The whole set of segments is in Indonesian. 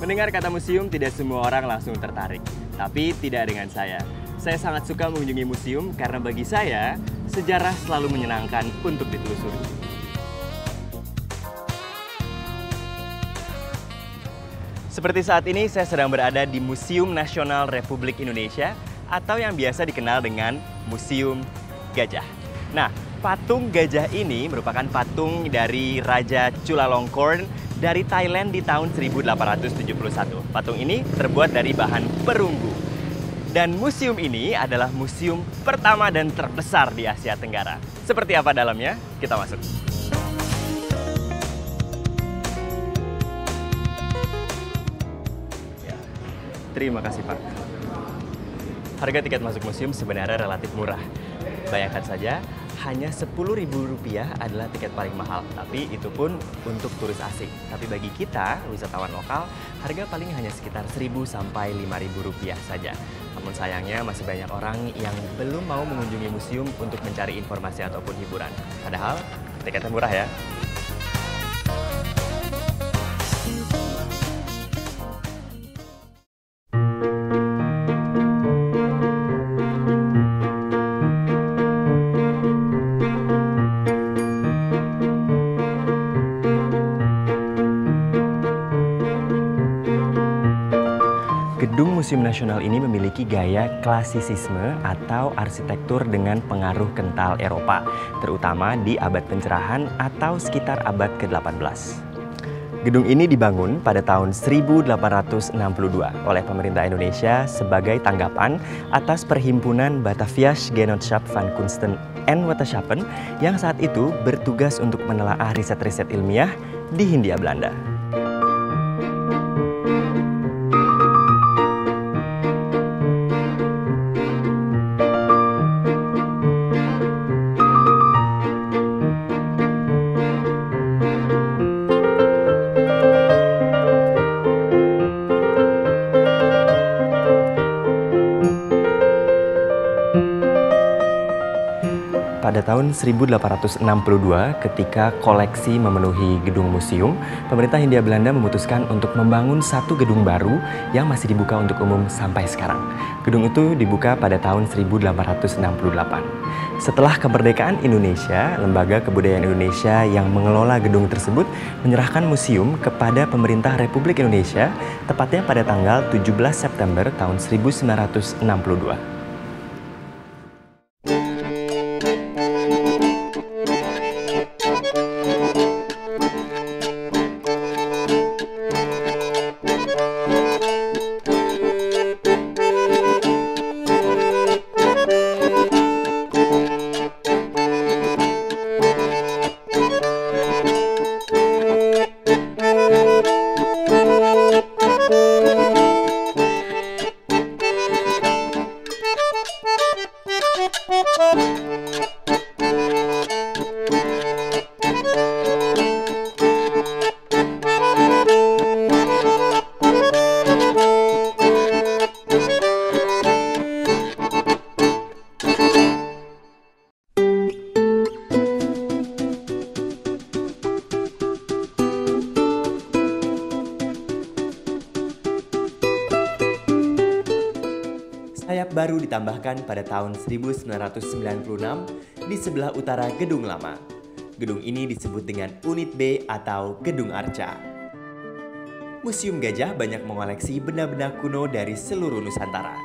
Mendengar kata museum, tidak semua orang langsung tertarik. Tapi tidak dengan saya. Saya sangat suka mengunjungi museum karena bagi saya, sejarah selalu menyenangkan untuk ditelusuri. Seperti saat ini, saya sedang berada di Museum Nasional Republik Indonesia atau yang biasa dikenal dengan Museum Gajah. Nah, patung gajah ini merupakan patung dari Raja Chulalongkorn dari Thailand di tahun 1871. Patung ini terbuat dari bahan perunggu. Dan museum ini adalah museum pertama dan terbesar di Asia Tenggara. Seperti apa dalamnya? Kita masuk. Ya. Terima kasih, Pak. Harga tiket masuk museum sebenarnya relatif murah. Bayangkan saja, hanya Rp10.000 adalah tiket paling mahal. Tapi itu pun untuk turis asing. Tapi bagi kita, wisatawan lokal, harga paling hanya sekitar Rp1.000 sampai Rp5.000 saja. Namun sayangnya masih banyak orang yang belum mau mengunjungi museum untuk mencari informasi ataupun hiburan. Padahal tiketnya murah ya. Gedung Museum Nasional ini memiliki gaya klasisisme atau arsitektur dengan pengaruh kental Eropa, terutama di abad pencerahan atau sekitar abad ke-18. Gedung ini dibangun pada tahun 1862 oleh pemerintah Indonesia sebagai tanggapan atas Perhimpunan Bataviasch Genootschap van Kunsten en Wetenschappen yang saat itu bertugas untuk menelaah riset-riset ilmiah di Hindia Belanda. Pada tahun 1862, ketika koleksi memenuhi gedung museum, pemerintah Hindia Belanda memutuskan untuk membangun satu gedung baru yang masih dibuka untuk umum sampai sekarang. Gedung itu dibuka pada tahun 1868. Setelah kemerdekaan Indonesia, Lembaga Kebudayaan Indonesia yang mengelola gedung tersebut menyerahkan museum kepada pemerintah Republik Indonesia, tepatnya pada tanggal 17 September tahun 1962. Sayap baru ditambahkan pada tahun 1996 di sebelah utara Gedung Lama. Gedung ini disebut dengan Unit B atau Gedung Arca. Museum Gajah banyak mengoleksi benda-benda kuno dari seluruh Nusantara.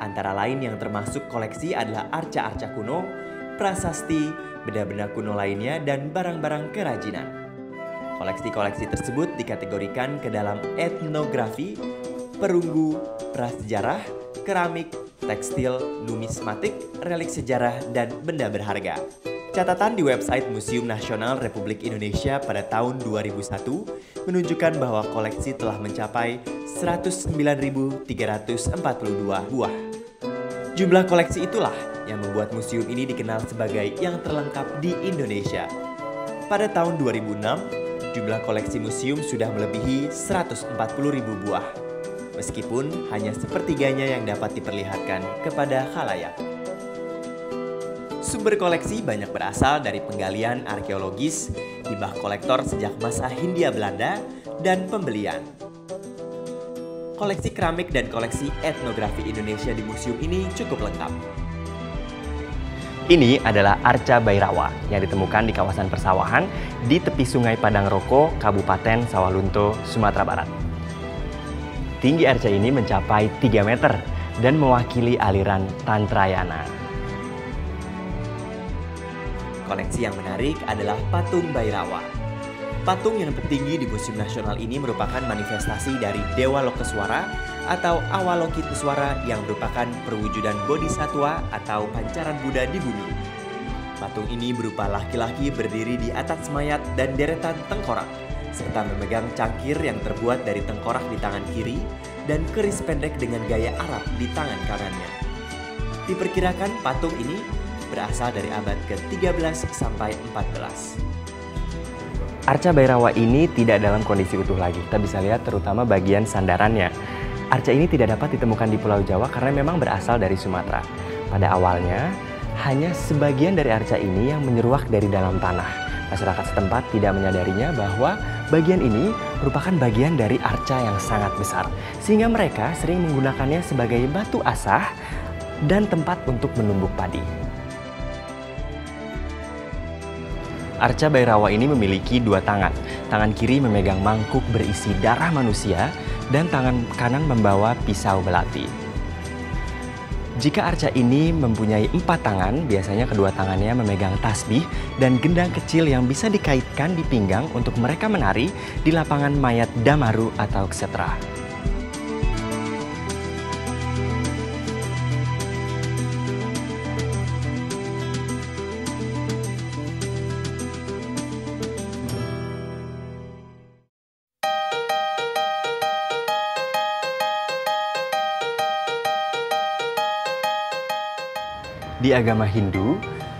Antara lain yang termasuk koleksi adalah arca-arca kuno, prasasti, benda-benda kuno lainnya, dan barang-barang kerajinan. Koleksi-koleksi tersebut dikategorikan ke dalam etnografi, perunggu, prasejarah, keramik, tekstil, numismatik, relik sejarah, dan benda berharga. Catatan di website Museum Nasional Republik Indonesia pada tahun 2001 menunjukkan bahwa koleksi telah mencapai 109.342 buah. Jumlah koleksi itulah yang membuat museum ini dikenal sebagai yang terlengkap di Indonesia. Pada tahun 2006, jumlah koleksi museum sudah melebihi 140.000 buah. Meskipun hanya sepertiganya yang dapat diperlihatkan kepada khalayak. Sumber koleksi banyak berasal dari penggalian arkeologis, hibah kolektor sejak masa Hindia Belanda, dan pembelian. Koleksi keramik dan koleksi etnografi Indonesia di museum ini cukup lengkap. Ini adalah arca Bairawa yang ditemukan di kawasan persawahan di tepi Sungai Padang Roko, Kabupaten Sawalunto, Sumatera Barat. Tinggi arca ini mencapai 3 meter dan mewakili aliran Tantrayana. Koleksi yang menarik adalah patung Bairawa. Patung yang tertinggi di Museum Nasional ini merupakan manifestasi dari Dewa Lokeswara atau Avalokiteswara yang merupakan perwujudan bodhisatwa atau pancaran Buddha di bumi. Patung ini berupa laki-laki berdiri di atas mayat dan deretan tengkorak, serta memegang cangkir yang terbuat dari tengkorak di tangan kiri dan keris pendek dengan gaya Arab di tangan kanannya. Diperkirakan patung ini berasal dari abad ke-13 sampai 14. Arca Bairawa ini tidak dalam kondisi utuh lagi. Kita bisa lihat terutama bagian sandarannya. Arca ini tidak dapat ditemukan di Pulau Jawa karena memang berasal dari Sumatera. Pada awalnya, hanya sebagian dari arca ini yang menyeruak dari dalam tanah. Masyarakat setempat tidak menyadarinya bahwa bagian ini merupakan bagian dari arca yang sangat besar. Sehingga mereka sering menggunakannya sebagai batu asah dan tempat untuk menumbuk padi. Arca Bairawa ini memiliki 2 tangan. Tangan kiri memegang mangkuk berisi darah manusia dan tangan kanan membawa pisau belati. Jika arca ini mempunyai 4 tangan, biasanya kedua tangannya memegang tasbih dan gendang kecil yang bisa dikaitkan di pinggang untuk mereka menari di lapangan mayat Damaru atau Ksetra. Di agama Hindu,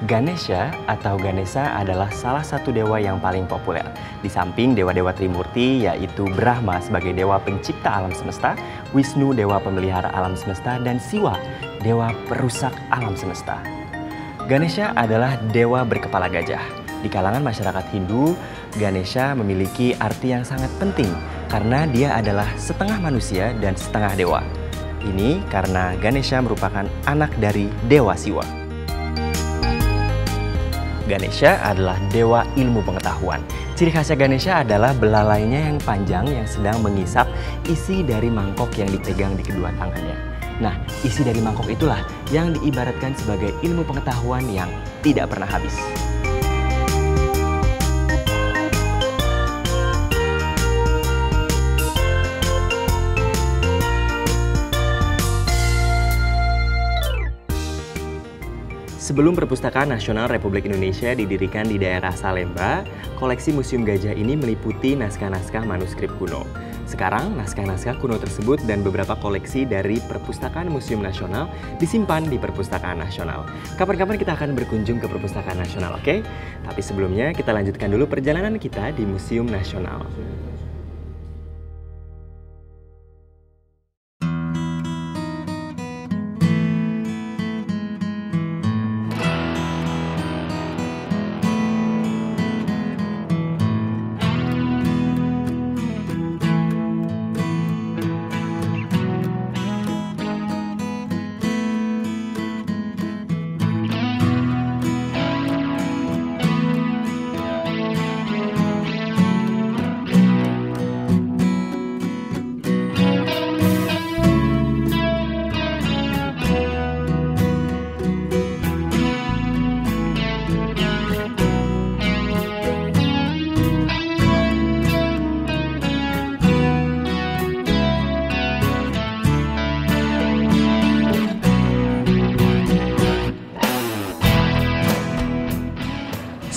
Ganesha atau Ganesha adalah salah satu dewa yang paling populer. Di samping dewa-dewa Trimurti yaitu Brahma sebagai dewa pencipta alam semesta, Wisnu dewa pemelihara alam semesta, dan Siwa dewa perusak alam semesta. Ganesha adalah dewa berkepala gajah. Di kalangan masyarakat Hindu, Ganesha memiliki arti yang sangat penting karena dia adalah setengah manusia dan setengah dewa. Ini karena Ganesha merupakan anak dari Dewa Siwa. Ganesha adalah dewa ilmu pengetahuan. Ciri khasnya Ganesha adalah belalainya yang panjang yang sedang mengisap isi dari mangkok yang dipegang di kedua tangannya. Nah, isi dari mangkok itulah yang diibaratkan sebagai ilmu pengetahuan yang tidak pernah habis. Sebelum Perpustakaan Nasional Republik Indonesia didirikan di daerah Salemba, koleksi Museum Gajah ini meliputi naskah-naskah manuskrip kuno. Sekarang, naskah-naskah kuno tersebut dan beberapa koleksi dari Perpustakaan Museum Nasional disimpan di Perpustakaan Nasional. Kapan-kapan kita akan berkunjung ke Perpustakaan Nasional, oke? Tapi sebelumnya kita lanjutkan dulu perjalanan kita di Museum Nasional.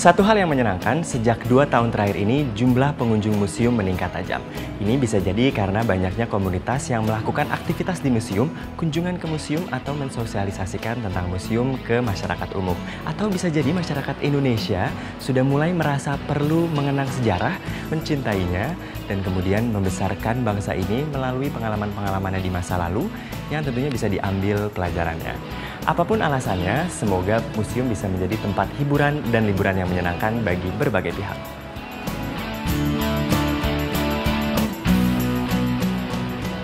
Satu hal yang menyenangkan, sejak 2 tahun terakhir ini jumlah pengunjung museum meningkat tajam. Ini bisa jadi karena banyaknya komunitas yang melakukan aktivitas di museum, kunjungan ke museum, atau mensosialisasikan tentang museum ke masyarakat umum. Atau bisa jadi masyarakat Indonesia sudah mulai merasa perlu mengenang sejarah, mencintainya, dan kemudian membesarkan bangsa ini melalui pengalaman-pengalamannya di masa lalu yang tentunya bisa diambil pelajarannya. Apapun alasannya, semoga museum bisa menjadi tempat hiburan dan liburan yang menyenangkan bagi berbagai pihak.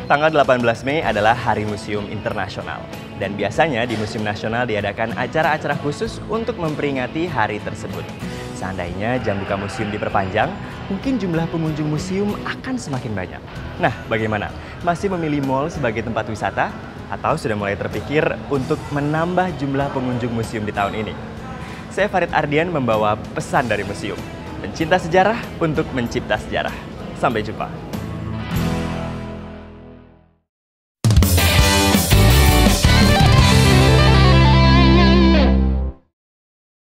Tanggal 18 Mei adalah Hari Museum Internasional. Dan biasanya di Museum Nasional diadakan acara-acara khusus untuk memperingati hari tersebut. Seandainya jam buka museum diperpanjang, mungkin jumlah pengunjung museum akan semakin banyak. Nah, bagaimana? Masih memilih mall sebagai tempat wisata? Atau sudah mulai terpikir untuk menambah jumlah pengunjung museum di tahun ini? Saya Farid Ardian membawa pesan dari museum. Pencinta sejarah untuk mencipta sejarah. Sampai jumpa.